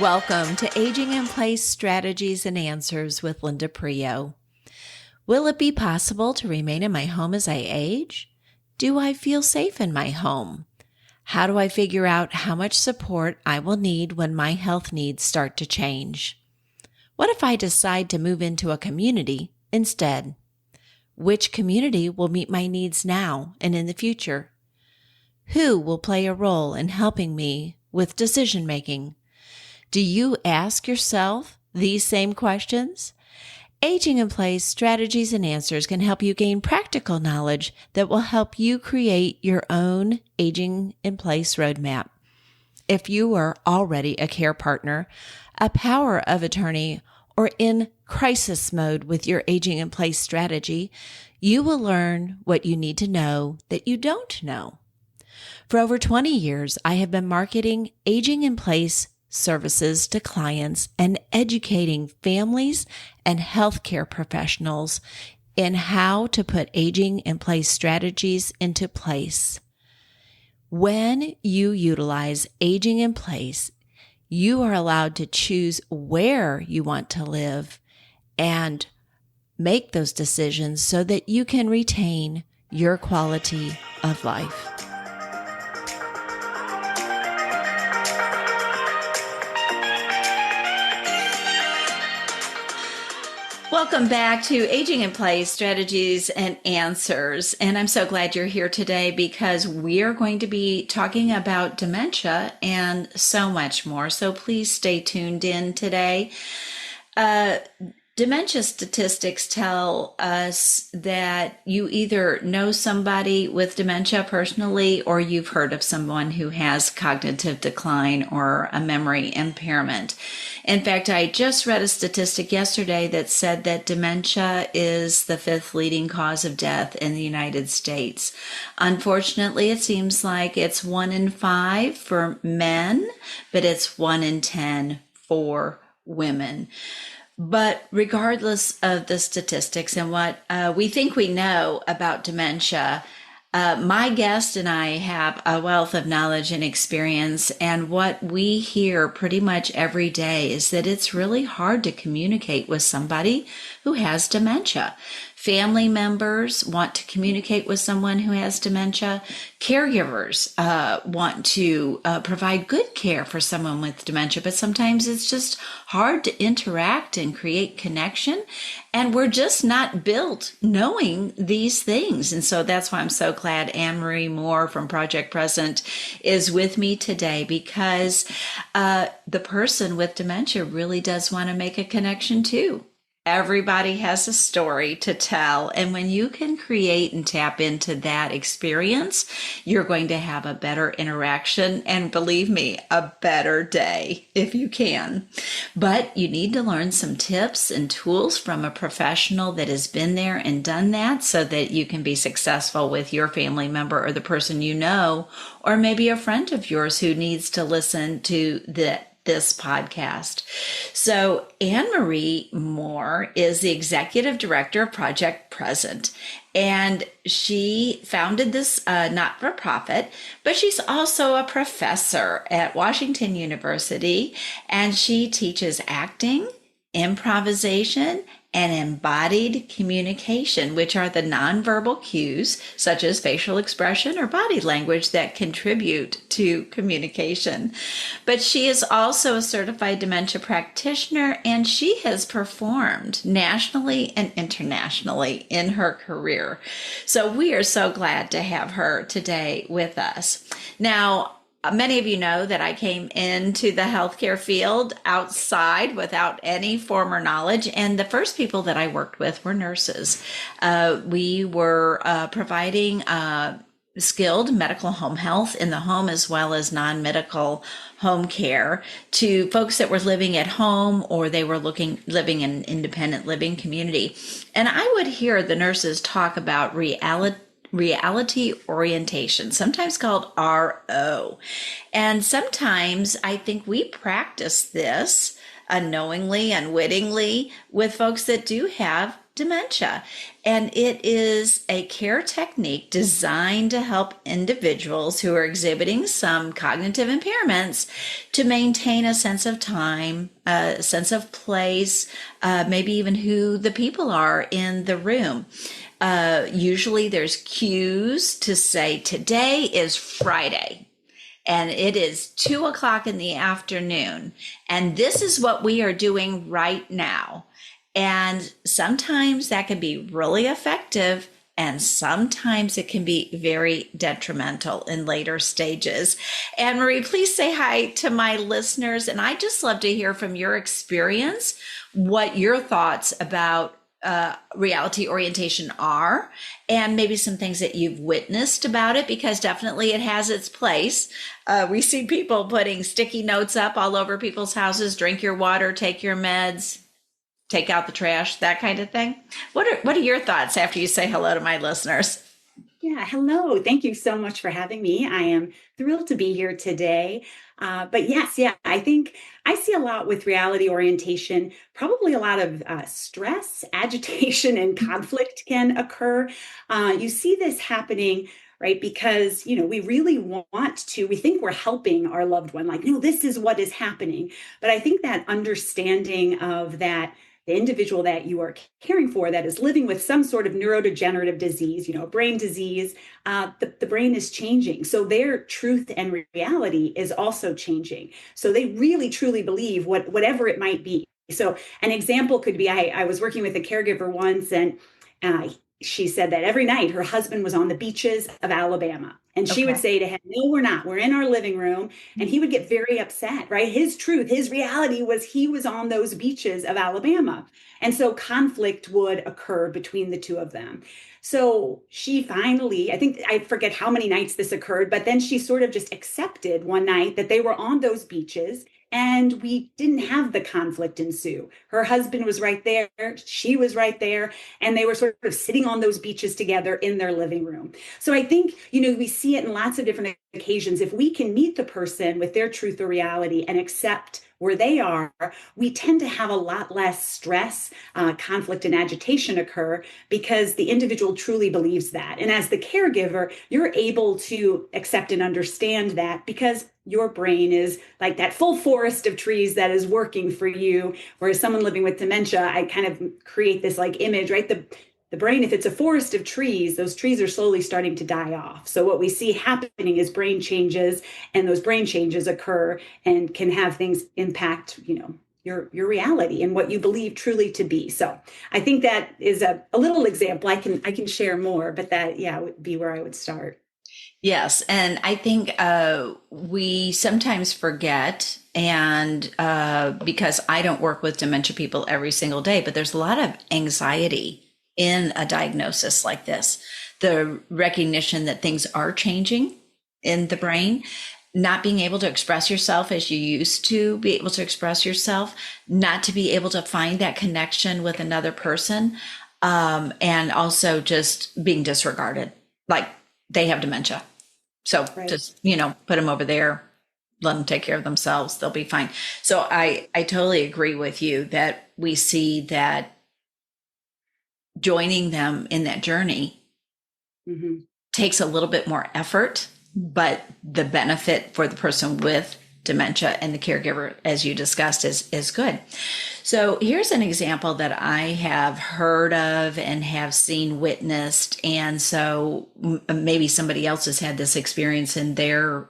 Welcome to Aging in Place Strategies and Answers with Linda Prio. Will it be possible to remain in my home as I age? Do I feel safe in my home? How do I figure out how much support I will need when my health needs start to change? What if I decide to move into a community instead? Which community will meet my needs now and in the future? Who will play a role in helping me with decision making? Do you ask yourself these same questions? Aging in Place Strategies and Answers can help you gain practical knowledge that will help you create your own Aging in Place roadmap. If you are already a care partner, a power of attorney, or in crisis mode with your Aging in Place strategy, you will learn what you need to know that you don't know. For over 20 years, I have been marketing Aging in Place services to clients and educating families and healthcare professionals in how to put aging in place strategies into place. When you utilize aging in place, you are allowed to choose where you want to live and make those decisions so that you can retain your quality of life. Welcome back to Aging in Place Strategies and Answers. And I'm so glad you're here today because we are going to be talking about dementia and so much more. So please stay tuned in today. Dementia statistics tell us that you either know somebody with dementia personally or you've heard of someone who has cognitive decline or a memory impairment. In fact, I just read a statistic yesterday that said that dementia is the 5th leading cause of death in the United States. Unfortunately, it seems like it's 1 in 5 for men, but it's 1 in 10 for women. But regardless of the statistics and what we think we know about dementia, my guest and I have a wealth of knowledge and experience, and what we hear pretty much every day is that it's really hard to communicate with somebody who has dementia. Family members want to communicate with someone who has dementia. Caregivers want to provide good care for someone with dementia, but sometimes it's just hard to interact and create connection. And we're just not built knowing these things. And so that's why I'm so glad Marie Mohr from Project Present is with me today, because the person with dementia really does want to make a connection too. Everybody has a story to tell. And when you can create and tap into that experience, you're going to have a better interaction. And believe me, a better day if you can. But you need to learn some tips and tools from a professional that has been there and done that so that you can be successful with your family member or the person you know, or maybe a friend of yours who needs to listen to this podcast. So Marie Mohr is the executive director of Project Present, and she founded this not-for-profit, but she's also a professor at Washington University, and she teaches acting, improvisation, and embodied communication, which are the nonverbal cues such as facial expression or body language that contribute to communication. But she is also a certified dementia practitioner, and she has performed nationally and internationally in her career. So we are so glad to have her today with us. Now, many of you know that I came into the healthcare field outside without any former knowledge, and the first people that I worked with were nurses. We were providing skilled medical home health in the home as well as non-medical home care to folks that were living at home or they were living in an independent living community. And I would hear the nurses talk about reality orientation, sometimes called RO. And sometimes I think we practice this unknowingly, unwittingly with folks that do have dementia. And it is a care technique designed to help individuals who are exhibiting some cognitive impairments to maintain a sense of time, a sense of place, maybe even who the people are in the room. Usually there's cues to say, today is Friday and it is 2 o'clock in the afternoon. And this is what we are doing right now. And sometimes that can be really effective, and sometimes it can be very detrimental in later stages. Anne Marie, please say hi to my listeners. And I'd just love to hear from your experience what your thoughts about reality orientation are, and maybe some things that you've witnessed about it, because definitely it has its place. We see people putting sticky notes up all over people's houses: drink your water, take your meds, take out the trash, that kind of thing. What are your thoughts after you say hello to my listeners? Yeah, hello. Thank you so much for having me. I am thrilled to be here today. But yes, yeah, I think I see a lot with reality orientation. Probably a lot of stress, agitation, and conflict can occur. You see this happening, right? Because, we really we think we're helping our loved one, like, no, this is what is happening. But I think that understanding of that the individual that you are caring for that is living with some sort of neurodegenerative disease, brain disease, the brain is changing. So their truth and reality is also changing. So they really truly believe whatever it might be. So an example could be, I was working with a caregiver once, and uh, she said that every night her husband was on the beaches of Alabama. And she would Okay. say to him, no, we're not. We're in our living room. And he would get very upset, right? His truth, his reality was he was on those beaches of Alabama. And so conflict would occur between the two of them. So she finally, I think, I forget how many nights this occurred, but then she sort of just accepted one night that they were on those beaches, and we didn't have the conflict ensue. Her husband was right there, she was right there, and they were sort of sitting on those beaches together in their living room. So I think, we see it in lots of different occasions. If we can meet the person with their truth or reality and accept where they are, we tend to have a lot less stress, conflict, and agitation occur because the individual truly believes that. And as the caregiver, you're able to accept and understand that because your brain is like that full forest of trees that is working for you. Whereas someone living with dementia, I kind of create this like image, right? The brain, if it's a forest of trees, those trees are slowly starting to die off. So what we see happening is brain changes, and those brain changes occur and can have things impact, your reality and what you believe truly to be. So I think that is a little example. I can share more, but that, yeah, would be where I would start. Yes, and I think we sometimes forget, and because I don't work with dementia people every single day, but there's a lot of anxiety in a diagnosis like this. The recognition that things are changing in the brain, not being able to express yourself as you used to be able to express yourself, not to be able to find that connection with another person, and also just being disregarded, like they have dementia. So Right. just, put them over there, let them take care of themselves. They'll be fine. So I totally agree with you that we see that joining them in that journey Mhm. takes a little bit more effort, but the benefit for the person with dementia and the caregiver, as you discussed, is good. So here's an example that I have heard of and have seen witnessed. And so maybe somebody else has had this experience in their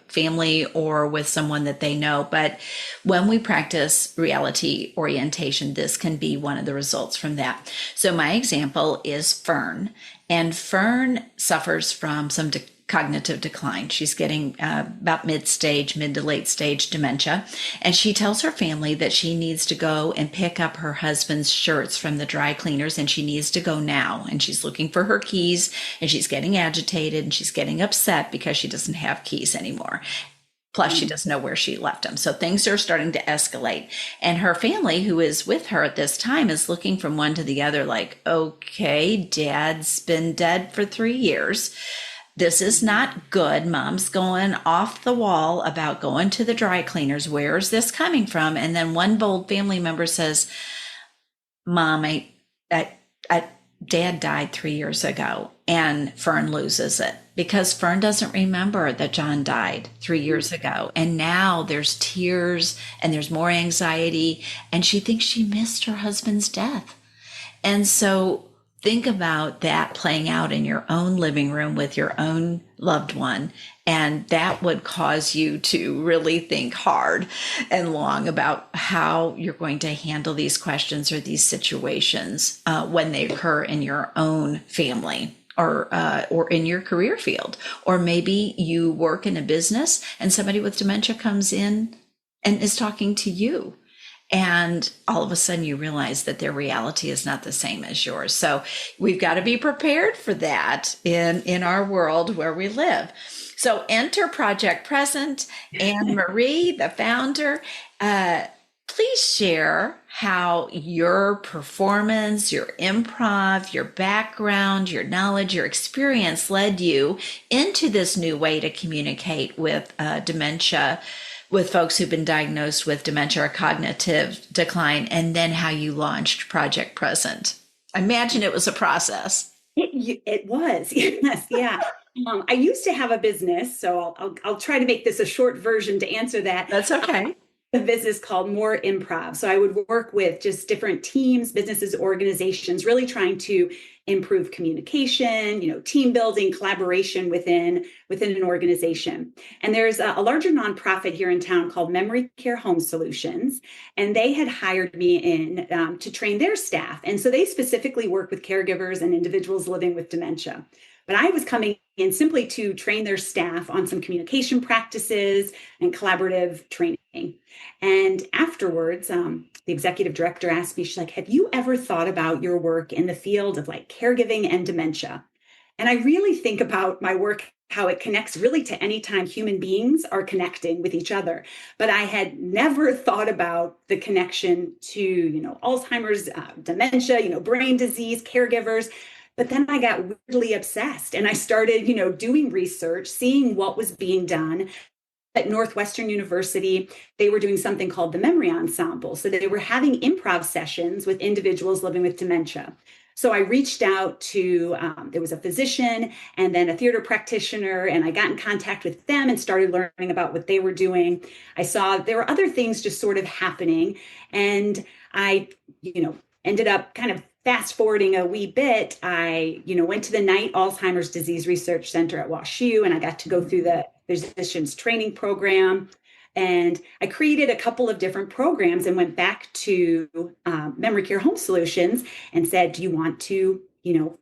family or with someone that they know. But when we practice reality orientation, this can be one of the results from that. So my example is Fern. And Fern suffers from some cognitive decline. She's getting about mid to late stage dementia. And she tells her family that she needs to go and pick up her husband's shirts from the dry cleaners, and she needs to go now. And she's looking for her keys, and she's getting agitated, and she's getting upset because she doesn't have keys anymore. Plus, she doesn't know where she left them. So things are starting to escalate. And her family, who is with her at this time, is looking from one to the other like, okay, dad's been dead for 3 years. This is not good. Mom's going off the wall about going to the dry cleaners. Where is this coming from? And then one bold family member says, Mom, I, I, Dad died 3 years ago. And Fern loses it because Fern doesn't remember that John died 3 years ago. And now there's tears and there's more anxiety. And she thinks she missed her husband's death. And so think about that playing out in your own living room with your own loved one. And that would cause you to really think hard and long about how you're going to handle these questions or these situations when they occur in your own family. Or in your career field, or maybe you work in a business and somebody with dementia comes in and is talking to you, and all of a sudden you realize that their reality is not the same as yours. So we've got to be prepared for that in our world where we live. So enter Project Present. And Marie, the founder, please share how your performance, your improv, your background, your knowledge, your experience led you into this new way to communicate with dementia, with folks who've been diagnosed with dementia or cognitive decline, and then how you launched Project Present. I imagine it was a process. It was, yes, yeah. I used to have a business, so I'll try to make this a short version to answer that. That's okay. A business called Mohr Improv. So I would work with just different teams, businesses, organizations, really trying to improve communication, team building, collaboration within an organization. And there's a larger nonprofit here in town called Memory Care Home Solutions, and they had hired me in to train their staff. And so they specifically work with caregivers and individuals living with dementia. But I was coming in simply to train their staff on some communication practices and collaborative training. And afterwards, the executive director asked me, she's like, have you ever thought about your work in the field of like caregiving and dementia? And I really think about my work, how it connects really to any time human beings are connecting with each other. But I had never thought about the connection to, Alzheimer's, dementia, brain disease, caregivers. But then I got weirdly obsessed and I started, doing research, seeing what was being done. At Northwestern University, they were doing something called the Memory Ensemble. So they were having improv sessions with individuals living with dementia. So I reached out to, there was a physician and then a theater practitioner, and I got in contact with them and started learning about what they were doing. I saw there were other things just sort of happening. And I, ended up kind of fast forwarding a wee bit. I, went to the Knight Alzheimer's Disease Research Center at WashU, and I got to go through the physician's training program. And I created a couple of different programs and went back to Memory Care Home Solutions and said, do you want to,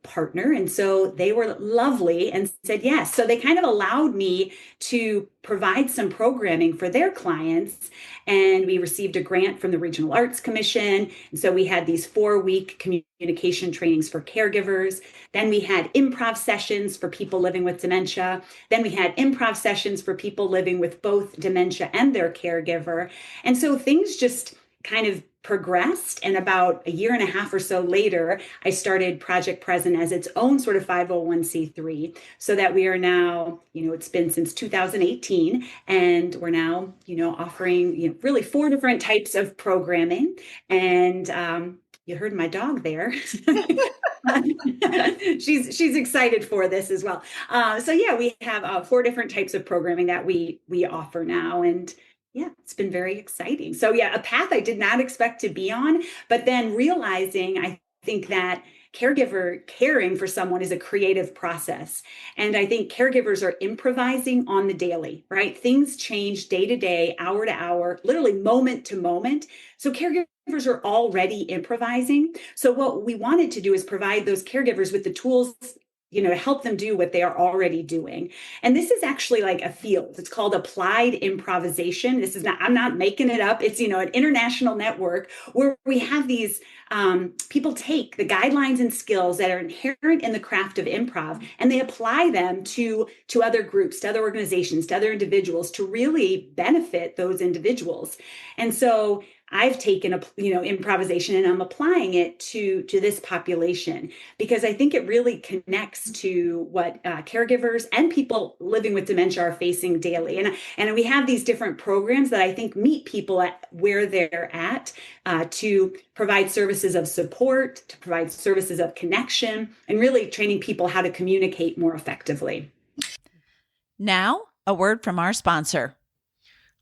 partner? And so they were lovely and said yes. So they kind of allowed me to provide some programming for their clients. And we received a grant from the Regional Arts Commission. And so we had these 4-week communication trainings for caregivers. Then we had improv sessions for people living with dementia. Then we had improv sessions for people living with both dementia and their caregiver. And so things just kind of progressed. And about a year and a half or so later, I started Project Present as its own sort of 501c3, so that we are now, it's been since 2018, and we're now, offering, really 4 different types of programming. And you heard my dog there. She's excited for this as well. So yeah, we have 4 different types of programming that we offer now. And yeah, it's been very exciting. So yeah, a path I did not expect to be on, but then realizing, I think that caring for someone is a creative process. And I think caregivers are improvising on the daily, right? Things change day to day, hour to hour, literally moment to moment. So caregivers are already improvising. So what we wanted to do is provide those caregivers with the tools, to help them do what they are already doing. And this is actually like a field. It's called applied improvisation. I'm not making it up. It's, an international network where we have these people take the guidelines and skills that are inherent in the craft of improv and they apply them to other groups, to other organizations, to other individuals to really benefit those individuals. And so I've taken improvisation and I'm applying it to this population because I think it really connects to what caregivers and people living with dementia are facing daily. And we have these different programs that I think meet people at where they're at, to provide services of support, to provide services of connection, and really training people how to communicate more effectively. Now, a word from our sponsor.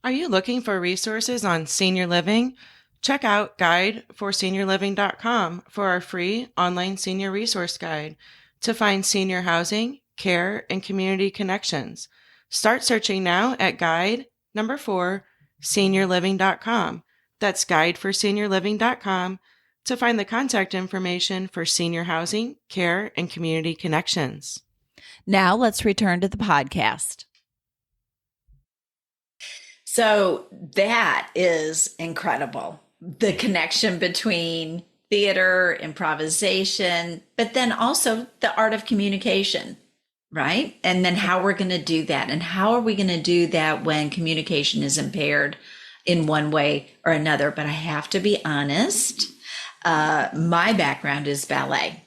Are you looking for resources on senior living? Check out guideforseniorliving.com for our free online senior resource guide to find senior housing, care, and community connections. Start searching now at guide4seniorliving.com. That's guideforseniorliving.com to find the contact information for senior housing, care, and community connections. Now let's return to the podcast. So that is incredible. The connection between theater, improvisation, but then also the art of communication, right? And then how we're going to do that. And how are we going to do that when communication is impaired in one way or another? But I have to be honest, my background is ballet.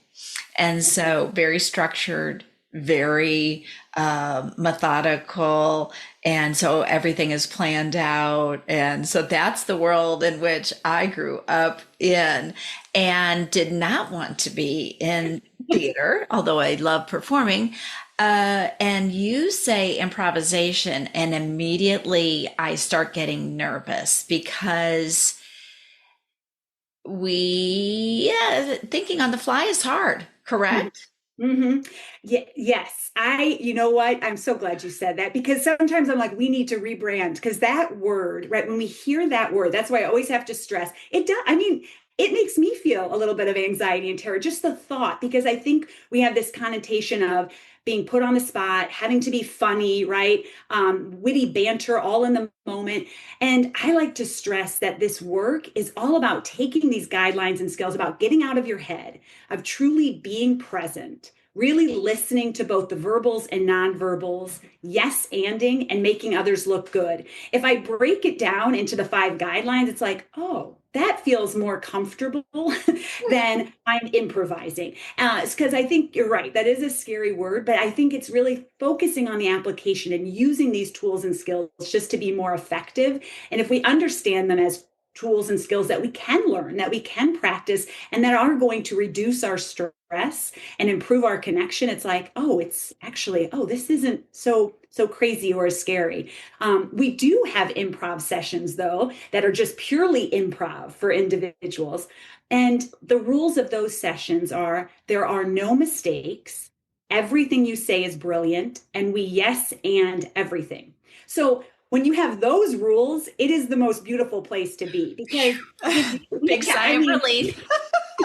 And so very structured, very methodical. And so everything is planned out. And so that's the world in which I grew up in and did not want to be in theater, although I love performing. And you say improvisation, and immediately I start getting nervous because thinking on the fly is hard, correct? Mm-hmm. Yeah, yes. You know what? I'm so glad you said that because sometimes I'm like, we need to rebrand because that word, right? When we hear that word, that's why I always have to stress it does. I mean, it makes me feel a little bit of anxiety and terror, just the thought, because I think we have this connotation of being put on the spot, having to be funny, right? Witty banter all in the moment. And I like to stress that this work is all about taking these guidelines and skills, about getting out of your head, of truly being present, really listening to both the verbals and nonverbals, yes-anding, and making others look good. If I break it down into the 5 guidelines, it's like, oh, that feels more comfortable than I'm improvising. It's because I think you're right. That is a scary word, but I think it's really focusing on the application and using these tools and skills just to be more effective. And if we understand them as tools and skills that we can learn, that we can practice, and that are going to reduce our stress and improve our connection, it's like, oh, it's actually, oh, this isn't so crazy or scary. We do have improv sessions, though, that are just purely improv for individuals. And the rules of those sessions are there are no mistakes. Everything you say is brilliant. And we yes and everything. So when you have those rules, it is the most beautiful place to be because big sigh of relief.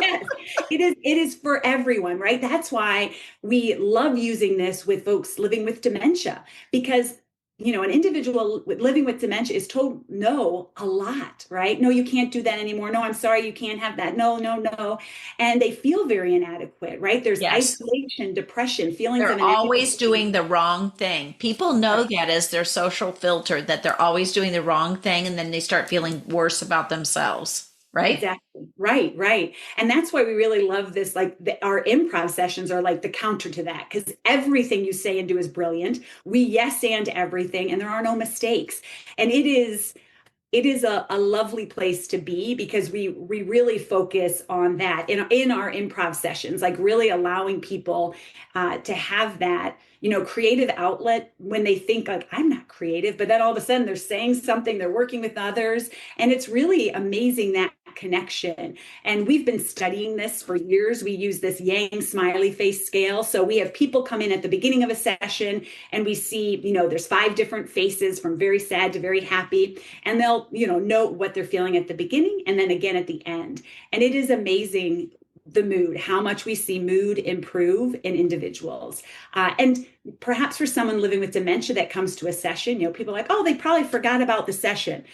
Yes, it is for everyone, right? That's why we love using this with folks living with dementia because an individual living with dementia is told no a lot, right? No, you can't do that anymore. No, I'm sorry, you can't have that. No, no, no. And they feel very inadequate, right? There's isolation, depression, feelings of inadequacy. They're always doing the wrong thing. People know that as their social filter, that they're always doing the wrong thing, and then they start feeling worse about themselves. Right? Exactly. Right. And that's why we really love this. Like our improv sessions are like the counter to that because everything you say and do is brilliant. We yes and everything, and there are no mistakes. And it is a lovely place to be because we really focus on that in our improv sessions, like really allowing people to have that creative outlet when they think like I'm not creative, but then all of a sudden they're saying something, they're working with others, and it's really amazing that connection. And we've been studying this for years. We use this Yang smiley face scale. So we have people come in at the beginning of a session and we see, there's 5 different faces from very sad to very happy. And they'll, note what they're feeling at the beginning and then again at the end. And it is amazing the mood, how much we see mood improve in individuals. And perhaps for someone living with dementia that comes to a session, people are like, oh, they probably forgot about the session.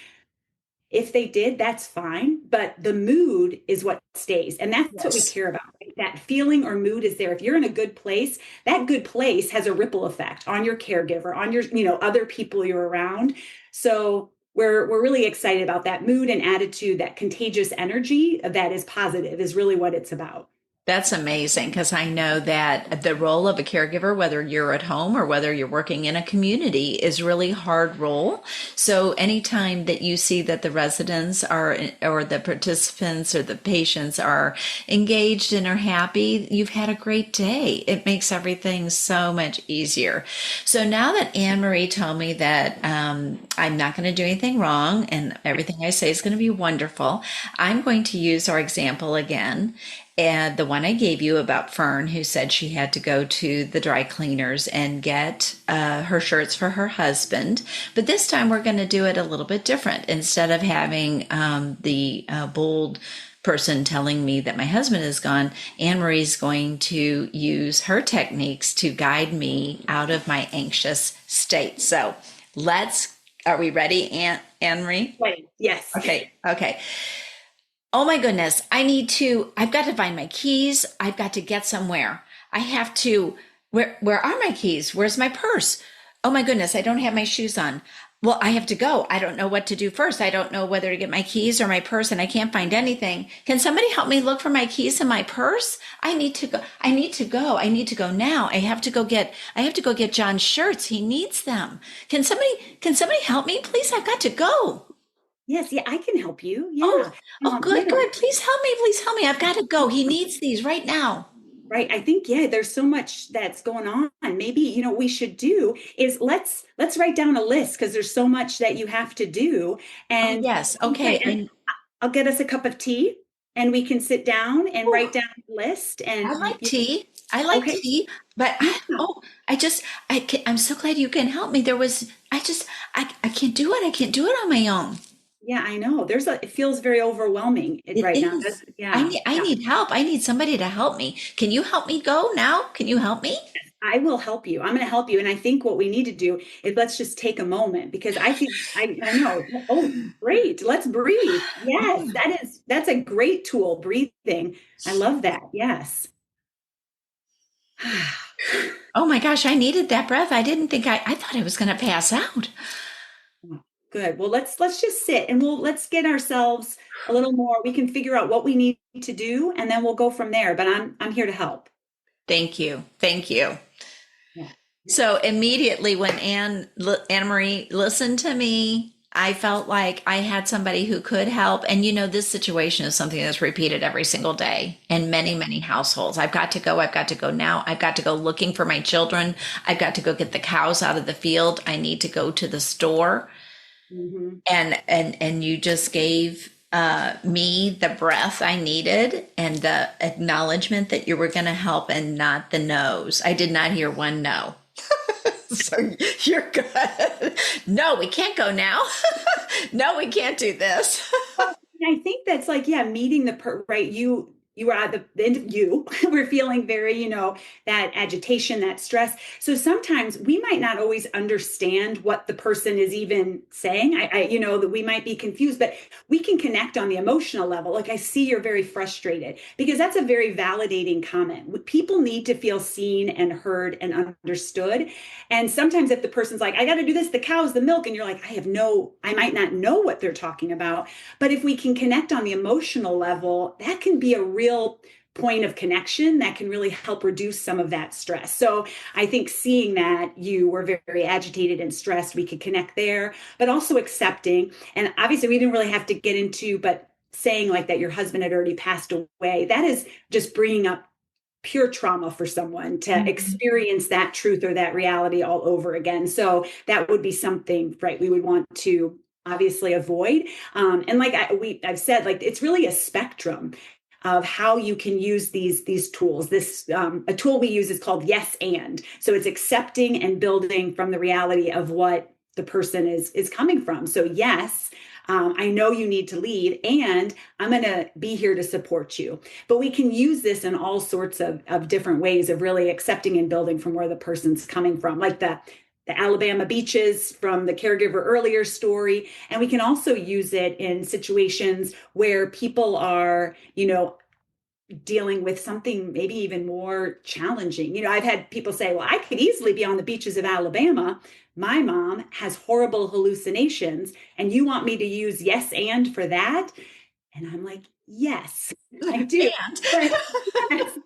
If they did, that's fine, but the mood is what stays. And that's what we Yes. care about. Right? That feeling or mood is there. If you're in a good place, that good place has a ripple effect on your caregiver, on your, other people you're around. So we're really excited about that mood and attitude, that contagious energy that is positive is really what it's about. That's amazing because I know that the role of a caregiver, whether you're at home or whether you're working in a community, is really hard role. So anytime that you see that the residents are, or the participants or the patients are engaged and are happy, you've had a great day. It makes everything so much easier. So now that Anne Marie told me that I'm not going to do anything wrong and everything I say is going to be wonderful, I'm going to use our example again. And the one I gave you about Fern, who said she had to go to the dry cleaners and get her shirts for her husband. But this time we're going to do it a little bit different. Instead of having the bold person telling me that my husband is gone, Anne Marie's going to use her techniques to guide me out of my anxious state. So are we ready, Anne Marie? Right. Yes. Okay. Oh my goodness, I've got to find my keys. I've got to get somewhere. Where are my keys? Where's my purse? Oh my goodness, I don't have my shoes on. Well, I have to go. I don't know what to do first. I don't know whether to get my keys or my purse and I can't find anything. Can somebody help me look for my keys and my purse? I need to go. I need to go now. I have to go get John's shirts. He needs them. Can somebody help me? Please, I've got to go. Yes. Yeah. I can help you. Oh, Yeah. good, Yeah. good. Please help me. Please help me. I've got to go. He needs these right now. Right. I think, yeah, there's so much that's going on. Maybe, what we should do is let's write down a list because there's so much that you have to do. Oh, And yes. right, Okay. and I'll get us a cup of tea and we can sit down and Oh, write down a list I and like tea. I like okay. tea, but Yeah. I'm so glad you can help me. I can't do it. I can't do it on my own. Yeah, I know. It feels very overwhelming It right now. is. Yeah. I Yeah. need help. I need somebody to help me. Can you help me go now? Can you help me? I will help you. I'm going to help you. And I think what we need to do is let's just take a moment because I know. Oh, great. Let's breathe. Yes, that's a great tool, breathing. I love that. Yes. Oh my gosh, I needed that breath. I thought I was going to pass out. Good. Well, let's just sit and let's get ourselves a little more. We can figure out what we need to do and then we'll go from there. But I'm here to help. Thank you. Thank you. Yeah. So immediately when Anna Marie listened to me, I felt like I had somebody who could help. And this situation is something that's repeated every single day in many, many households. I've got to go. I've got to go now. I've got to go looking for my children. I've got to go get the cows out of the field. I need to go to the store. Mm-hmm. And you just gave me the breath I needed and the acknowledgement that you were going to help and not the no's. I did not hear one no. So you're good. No, we can't go now. No, we can't do this. I think that's like, yeah, meeting right. You were at the end of you we're feeling very, that agitation, that stress. So sometimes we might not always understand what the person is even saying. That we might be confused, but we can connect on the emotional level. Like, I see you're very frustrated because that's a very validating comment. People need to feel seen and heard and understood. And sometimes if the person's like, I got to do this, the cows, the milk, and you're like, I might not know what they're talking about. But if we can connect on the emotional level, that can be a real point of connection that can really help reduce some of that stress. So I think seeing that you were very, very agitated and stressed, we could connect there, but also accepting. And obviously we didn't really have to get into, but saying like that your husband had already passed away, that is just bringing up pure trauma for someone to experience that truth or that reality all over again. So that would be something, right, we would want to obviously avoid. And like I've said, like it's really a spectrum of how you can use these tools. This a tool we use is called yes and. So it's accepting and building from the reality of what the person is coming from. So yes, I know you need to leave and I'm going to be here to support you. But we can use this in all sorts of different ways of really accepting and building from where the person's coming from. Like the Alabama beaches from the caregiver earlier story. And we can also use it in situations where people are, dealing with something maybe even more challenging. I've had people say, well, I could easily be on the beaches of Alabama. My mom has horrible hallucinations, and you want me to use yes and for that? And I'm like, yes, I do. And But yes.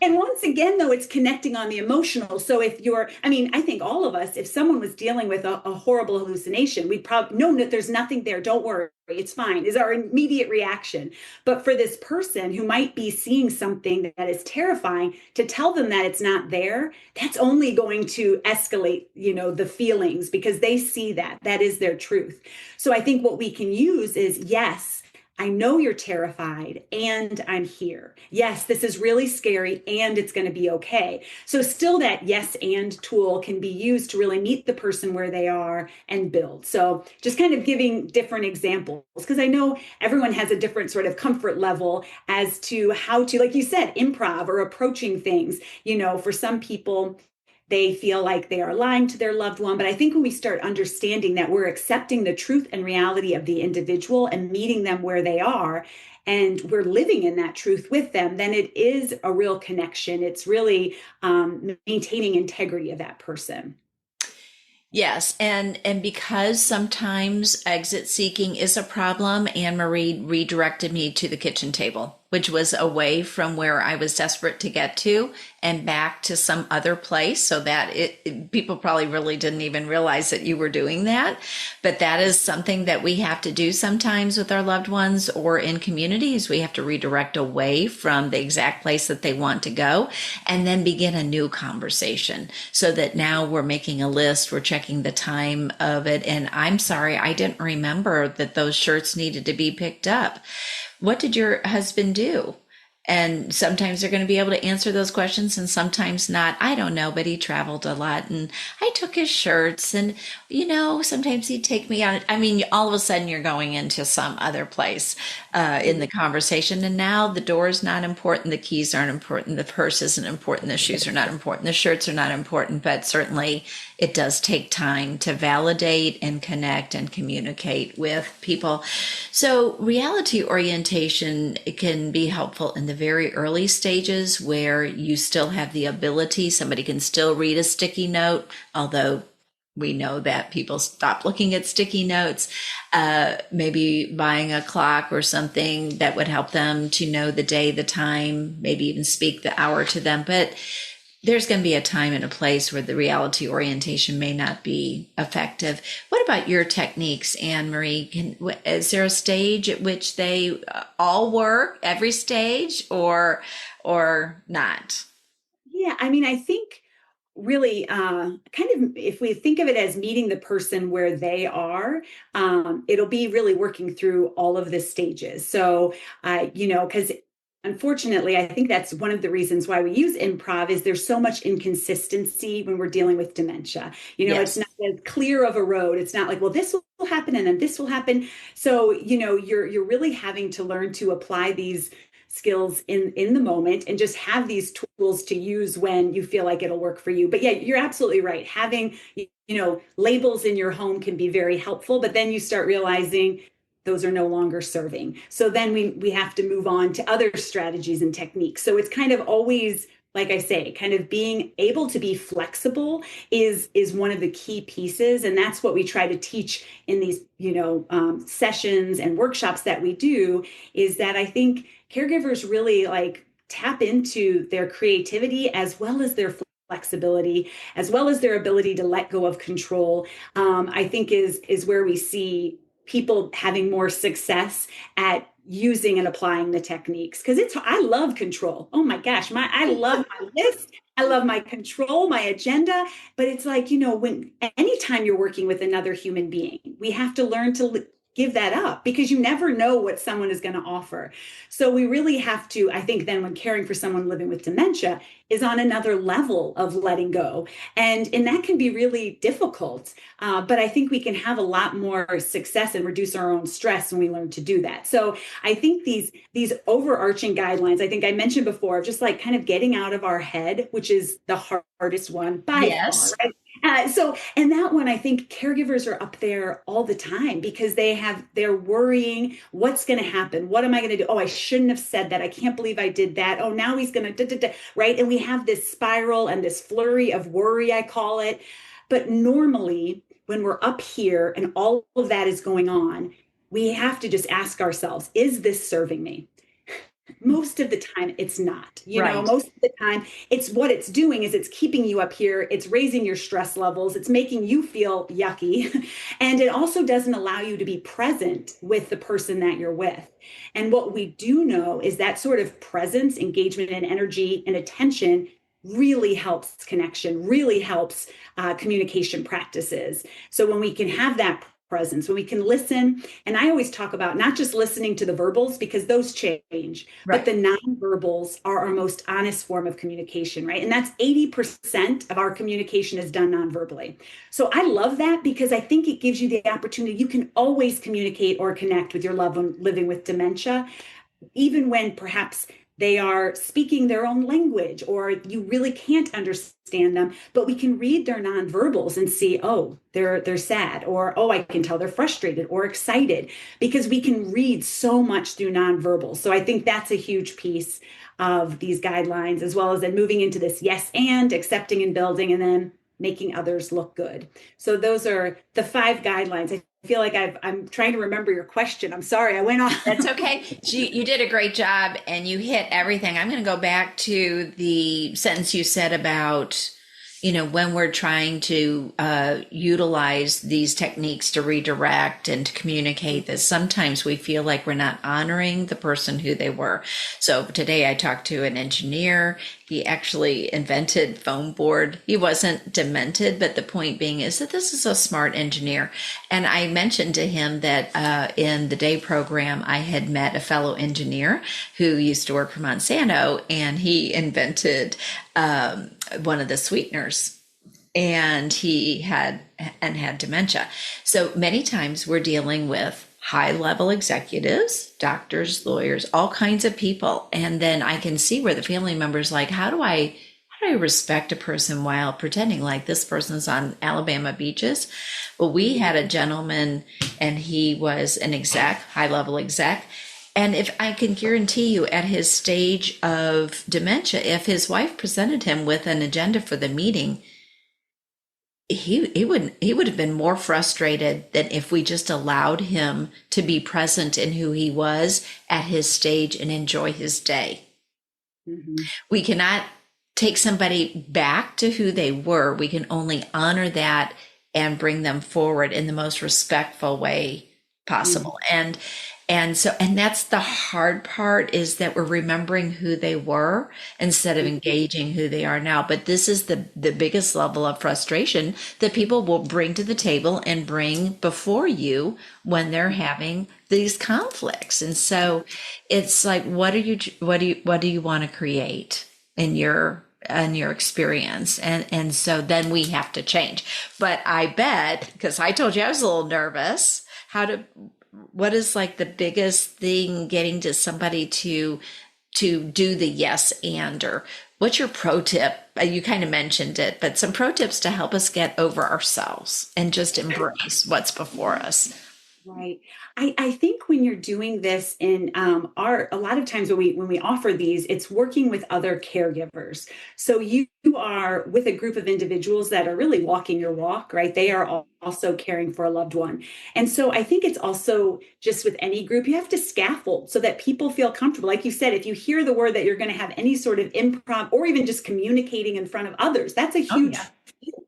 And once again, though, it's connecting on the emotional. So if I think all of us, if someone was dealing with a horrible hallucination, we'd probably know that there's nothing there. Don't worry, it's fine, is our immediate reaction. But for this person who might be seeing something that is terrifying, to tell them that it's not there, that's only going to escalate, the feelings, because they see that. That is their truth. So I think what we can use is, yes, I know you're terrified and I'm here. Yes, this is really scary and it's going to be okay. So still that yes and tool can be used to really meet the person where they are and build. So just kind of giving different examples, because I know everyone has a different sort of comfort level as to how to, like you said, improv or approaching things. For some people, they feel like they are lying to their loved one. But I think when we start understanding that we're accepting the truth and reality of the individual and meeting them where they are, and we're living in that truth with them, then it is a real connection. It's really maintaining integrity of that person. yes, and because sometimes exit seeking is a problem, Anne Marie redirected me to the kitchen table, which was away from where I was desperate to get to and back to some other place, so that people probably really didn't even realize that you were doing that. But that is something that we have to do sometimes with our loved ones or in communities. We have to redirect away from the exact place that they want to go and then begin a new conversation, so that now we're making a list, we're checking the time of it. And I'm sorry, I didn't remember that those shirts needed to be picked up. What did your husband do? And sometimes they're going to be able to answer those questions and sometimes not. I don't know, but he traveled a lot and I took his shirts and, sometimes he'd take me on. I mean, all of a sudden you're going into some other place in the conversation. And now the door is not important. The keys aren't important. The purse isn't important. The shoes are not important. The shirts are not important, but certainly it does take time to validate and connect and communicate with people. So reality orientation can be helpful in the very early stages where you still have the ability. Somebody can still read a sticky note, although we know that people stop looking at sticky notes. Maybe buying a clock or something that would help them to know the day, the time, maybe even speak the hour to them. But there's going to be a time and a place where the reality orientation may not be effective. What about your techniques, Anne Marie? Is there a stage at which they all work, every stage, or not? Yeah, I think really kind of, if we think of it as meeting the person where they are, it'll be really working through all of the stages. So, because unfortunately, I think that's one of the reasons why we use improv, is there's so much inconsistency when we're dealing with dementia. It's Yes. not as clear of a road. It's not like, well, this will happen and then this will happen. So, you're really having to learn to apply these skills in the moment and just have these tools to use when you feel like it'll work for you. But yeah, you're absolutely right. Having, labels in your home can be very helpful, but then you start realizing those are no longer serving. So then we have to move on to other strategies and techniques. So it's kind of always, like I say, kind of being able to be flexible is one of the key pieces, and that's what we try to teach in these sessions and workshops that we do. Is that I think caregivers really like tap into their creativity as well as their flexibility, as well as their ability to let go of control. I think is where we see people having more success at using and applying the techniques, because I love control. Oh my gosh, I love my list, I love my control, my agenda. But it's like, when anytime you're working with another human being, we have to learn to give that up, because you never know what someone is going to offer. So we really have to, I think, then when caring for someone living with dementia, is on another level of letting go. And that can be really difficult. But I think we can have a lot more success and reduce our own stress when we learn to do that. So I think these overarching guidelines, I think I mentioned before, just like kind of getting out of our head, which is the hardest one by far, Yes. right? And that one, I think caregivers are up there all the time because they're worrying, what's going to happen? What am I going to do? Oh, I shouldn't have said that. I can't believe I did that. Oh, now he's going to, right? And we have this spiral and this flurry of worry, I call it. But normally, when we're up here and all of that is going on, we have to just ask ourselves, is this serving me? Most of the time it's not, Right. most of the time it's what it's doing is it's keeping you up here, it's raising your stress levels, it's making you feel yucky, and it also doesn't allow you to be present with the person that you're with. And what we do know is that sort of presence, engagement, and energy and attention really helps connection, really helps communication practices. So when we can have that presence, when we can listen, and I always talk about not just listening to the verbals because those change, but Right. the nonverbals are our most honest form of communication, right? And that's 80% of our communication is done nonverbally. So I love that because I think it gives you the opportunity. You can always communicate or connect with your loved one living with dementia, even when perhaps they are speaking their own language or you really can't understand them, but we can read their nonverbals and see, oh, they're sad, or oh, I can tell they're frustrated or excited, because we can read so much through nonverbals. So I think that's a huge piece of these guidelines, as well as then moving into this yes and accepting and building, and then making others look good. So those are the 5 guidelines. I feel like I'm trying to remember your question. I'm sorry, I went That's on. okay. You did a great job and you hit everything. I'm going to go back to the sentence you said about, when we're trying to utilize these techniques to redirect and to communicate, that sometimes we feel like we're not honoring the person who they were. So today I talked to an engineer. He actually invented foam board. He wasn't demented, but the point being is that this is a smart engineer. And I mentioned to him that in the day program, I had met a fellow engineer who used to work for Monsanto, and he invented one of the sweeteners, and had dementia. So many times we're dealing with high level executives, doctors, lawyers, all kinds of people. And then I can see where the family members like, how do I respect a person while pretending like this person's on Alabama beaches? Well, we had a gentleman, and he was an exec, high level exec. And if I can guarantee you, at his stage of dementia, if his wife presented him with an agenda for the meeting, he would have been more frustrated than if we just allowed him to be present in who he was at his stage and enjoy his day. Mhm. We cannot take somebody back to who they were. We can only honor that and bring them forward in the most respectful way Mhm. possible. And that's the hard part, is that we're remembering who they were instead of Mhm. engaging who they are now. But this is the biggest level of frustration that people will bring to the table and bring before you when they're having these conflicts. And so it's like, what do you want to create in your experience? And so then we have to change. But I bet, because I told you I was a little nervous, what is like the biggest thing getting to somebody to do the yes and, or what's your pro tip? You kind of mentioned it, but some pro tips to help us get over ourselves and just embrace what's before us. Right. I think when you're doing this in a lot of times when we offer these, it's working with other caregivers. So you are with a group of individuals that are really walking your walk, right? They are also caring for a loved one. And so I think it's also just with any group, you have to scaffold so that people feel comfortable. Like you said, if you hear the word that you're going to have any sort of improv or even just communicating in front of others, that's a Oh huge yeah. deal.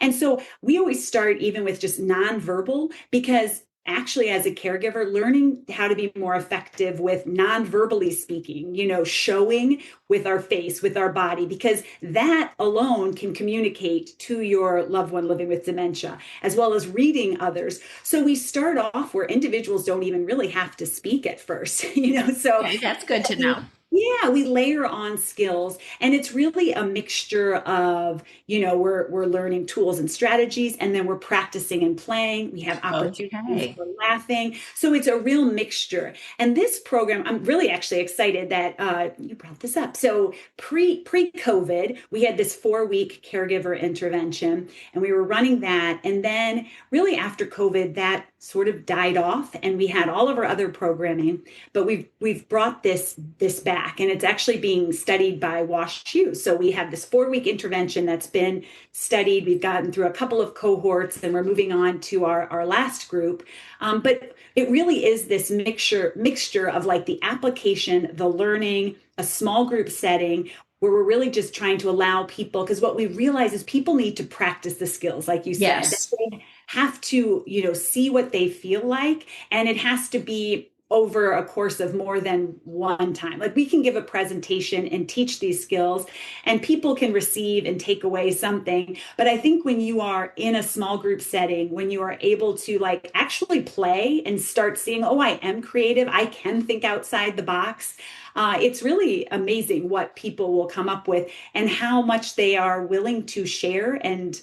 And so we always start even with just nonverbal, because actually, as a caregiver, learning how to be more effective with non-verbally speaking, showing with our face, with our body, because that alone can communicate to your loved one living with dementia, as well as reading others. So we start off where individuals don't even really have to speak at first, so Okay, that's good to know. Yeah, we layer on skills, and it's really a mixture of, we're learning tools and strategies, and then we're practicing and playing. We have opportunities Okay. for laughing. So it's a real mixture. And this program, I'm really actually excited that you brought this up. So pre-COVID, we had this 4-week caregiver intervention, and we were running that. And then really after COVID, that sort of died off, and we had all of our other programming, but we've brought this back, and it's actually being studied by WashU. So we have this 4-week intervention that's been studied. We've gotten through a couple of cohorts, and we're moving on to our last group. But it really is this mixture of like the application, the learning, a small group setting where we're really just trying to allow people, because what we realize is people need to practice the skills, like you said, that Yes. they have to, see what they feel like, and it has to be over a course of more than one time. Like we can give a presentation and teach these skills, and people can receive and take away something. But I think when you are in a small group setting, when you are able to like actually play and start seeing, oh, I am creative, I can think outside the box. It's really amazing what people will come up with and how much they are willing to share, and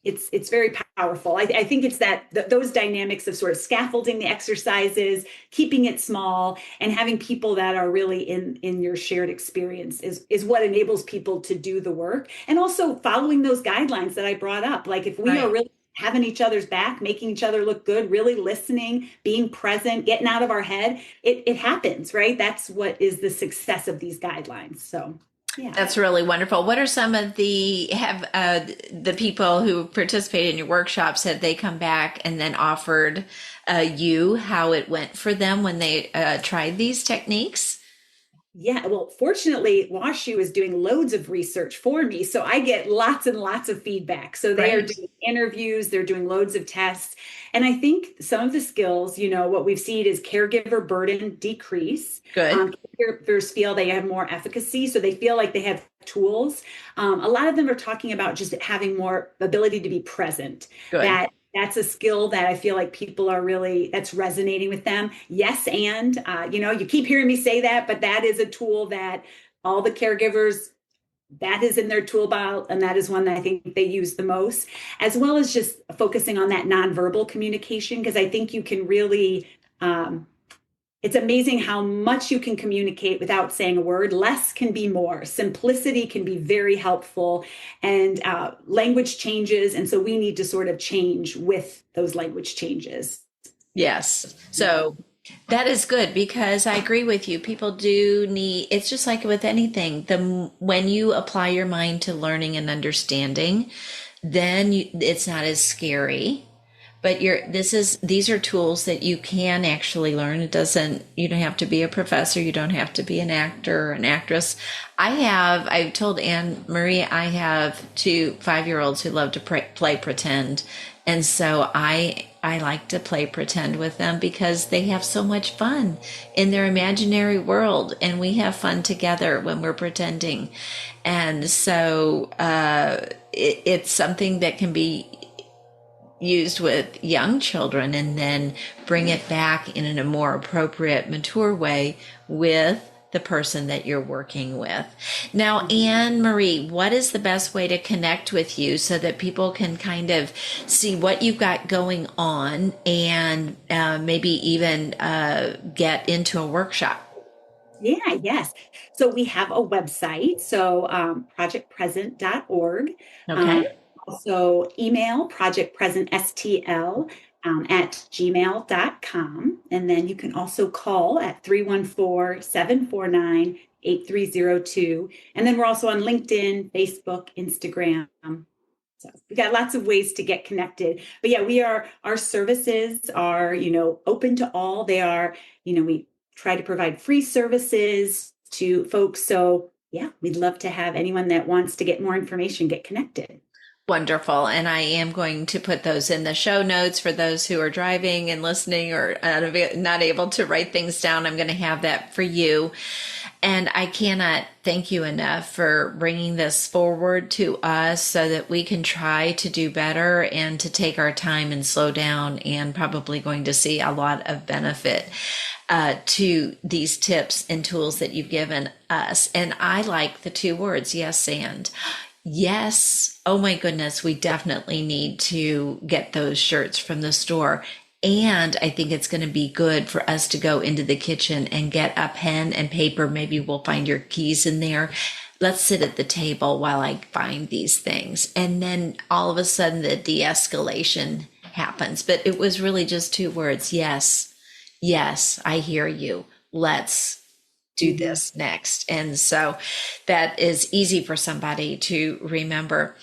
it's very powerful. I think it's those dynamics of sort of scaffolding the exercises, keeping it small, and having people that are really in your shared experience is what enables people to do the work. And also following those guidelines that I brought up. Like if we are Right. really having each other's back, making each other look good, really listening, being present, getting out of our head, it happens, right? That's what is the success of these guidelines. So yeah. That's really wonderful. What are some of the people who participated in your workshops, had they come back and then offered you how it went for them when they tried these techniques? Yeah, well, fortunately, WashU is doing loads of research for me. So I get lots and lots of feedback. So they are Great. doing interviews, they're doing loads of tests. And I think some of the skills, what we've seen is caregiver burden decrease. Good. Caregivers feel they have more efficacy. So they feel like they have tools. A lot of them are talking about just having more ability to be present. Good. That's a skill that I feel like people are really, that's resonating with them. Yes. And, you keep hearing me say that, but that is a tool that all the caregivers, that is in their tool belt. And that is one that I think they use the most, as well as just focusing on that nonverbal communication. Because I think you can really, it's amazing how much you can communicate without saying a word. Less can be more. Simplicity can be very helpful, and language changes. And so we need to sort of change with those language changes. Yes. Yeah. So that is good, because I agree with you. People do need, it's just like with anything. When you apply your mind to learning and understanding, then it's not as scary. But these are tools that you can actually learn. You don't have to be a professor. You don't have to be an actor or an actress. I've told Anne Marie, I have 2 5-year-olds who love to play pretend. And so I like to play pretend with them because they have so much fun in their imaginary world. And we have fun together when we're pretending. And so, it's something that can be used with young children, and then bring it back in a more appropriate, mature way with the person that you're working with. Now, Anne Marie, what is the best way to connect with you so that people can kind of see what you've got going on, and maybe even get into a workshop? Yeah, yes. So we have a website, so projectpresent.org. Okay. Um, also email projectpresentstl at gmail.com. And then you can also call at 314-749-8302. And then we're also on LinkedIn, Facebook, Instagram. So we got lots of ways to get connected. But yeah, our services are, open to all. They are, we try to provide free services to folks. So yeah, we'd love to have anyone that wants to get more information get connected. Wonderful. And I am going to put those in the show notes for those who are driving and listening or not able to write things down. I'm going to have that for you. And I cannot thank you enough for bringing this forward to us so that we can try to do better and to take our time and slow down, and probably going to see a lot of benefit to these tips and tools that you've given us. And I like the two words, yes, and. Yes. Oh my goodness. We definitely need to get those shirts from the store. And I think it's going to be good for us to go into the kitchen and get a pen and paper. Maybe we'll find your keys in there. Let's sit at the table while I find these things. And then all of a sudden the de-escalation happens. But it was really just two words. Yes. Yes. I hear you. Let's do this next. And so that is easy for somebody to remember.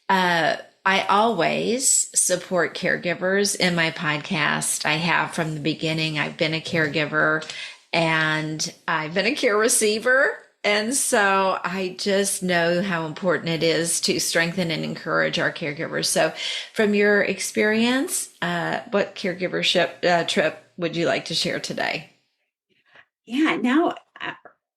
I always support caregivers in my podcast. I have from the beginning. I've been a caregiver and I've been a care receiver. And so I just know how important it is to strengthen and encourage our caregivers. So from your experience, what caregivership trip would you like to share today? Yeah, now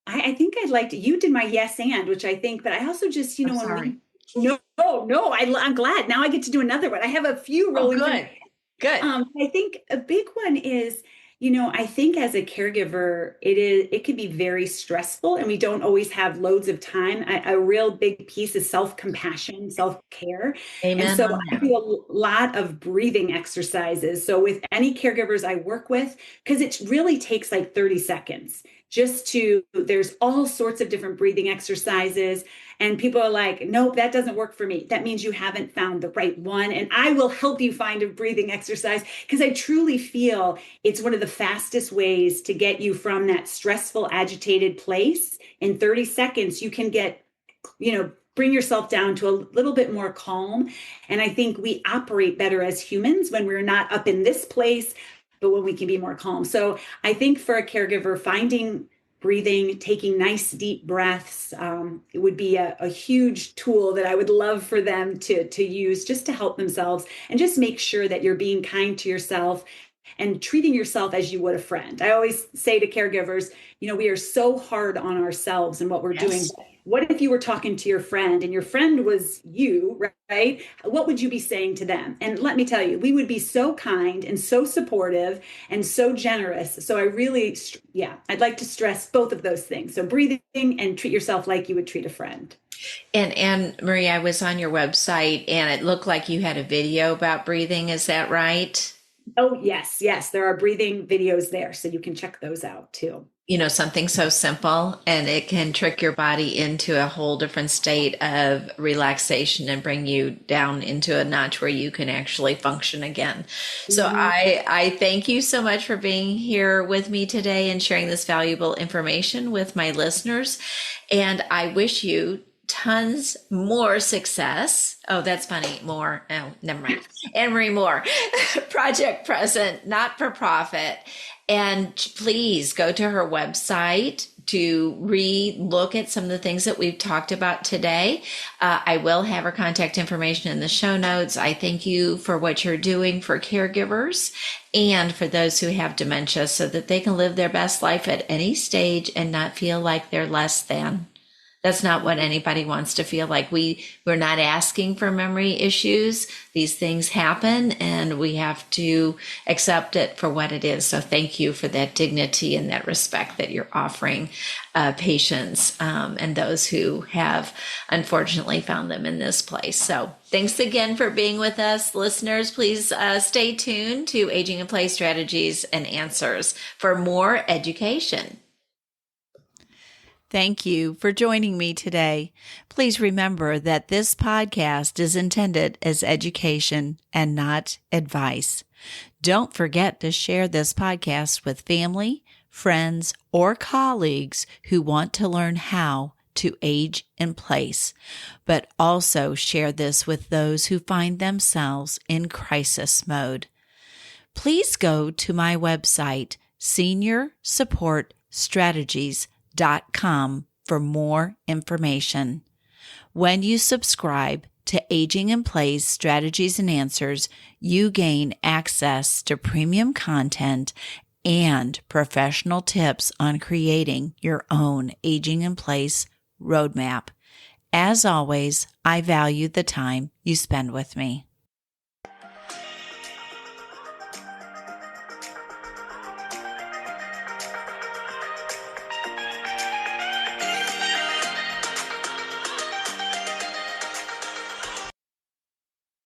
I think I'd like to, you did my yes and, which I think, but I also just, I'm when sorry. no, I'm glad. Now I get to do another one. I have a few Oh, rolling. good. Good. I think a big one is, I think as a caregiver, it can be very stressful and we don't always have loads of time. A real big piece is self-compassion, self-care. And Amen so on I that. do a lot of breathing exercises. So with any caregivers I work with, because it really takes like 30 seconds there's all sorts of different breathing exercises. And people are like, nope, that doesn't work for me. That means you haven't found the right one. And I will help you find a breathing exercise because I truly feel it's one of the fastest ways to get you from that stressful, agitated place. In 30 seconds, you can get, bring yourself down to a little bit more calm. And I think we operate better as humans when we're not up in this place, but when we can be more calm. So I think for a caregiver, finding breathing, taking nice deep breaths, it would be a huge tool that I would love for them to use just to help themselves and just make sure that you're being kind to yourself and treating yourself as you would a friend. I always say to caregivers, we are so hard on ourselves and what we're doing. What if you were talking to your friend and your friend was you, right? What would you be saying to them? And let me tell you, we would be so kind and so supportive and so generous. So I'd like to stress both of those things. So breathing and treat yourself like you would treat a friend. And Marie, I was on your website and it looked like you had a video about breathing. Is that right? Oh, yes. There are breathing videos there. So you can check those out too. Something so simple and it can trick your body into a whole different state of relaxation and bring you down into a notch where you can actually function again. So I thank you so much for being here with me today and sharing this valuable information with my listeners. And I wish you tons more success. Oh, that's funny. More. Oh, never mind. And Marie Mohr, Project Present, not for profit. And please go to her website to look at some of the things that we've talked about today. I will have her contact information in the show notes. I thank you for what you're doing for caregivers and for those who have dementia so that they can live their best life at any stage and not feel like they're less than. That's not what anybody wants to feel like. We're not asking for memory issues. These things happen and we have to accept it for what it is. So thank you for that dignity and that respect that you're offering patients and those who have unfortunately found them in this place. So thanks again for being with us. Listeners, please stay tuned to Aging in Place Strategies and Answers for more education. Thank you for joining me today. Please remember that this podcast is intended as education and not advice. Don't forget to share this podcast with family, friends, or colleagues who want to learn how to age in place, but also share this with those who find themselves in crisis mode. Please go to my website, seniorsupportstrategies.com for more information. When you subscribe, to Aging in Place Strategies and Answers, you gain access to premium content and professional tips on creating your own Aging in Place roadmap. As always, I value the time you spend with me.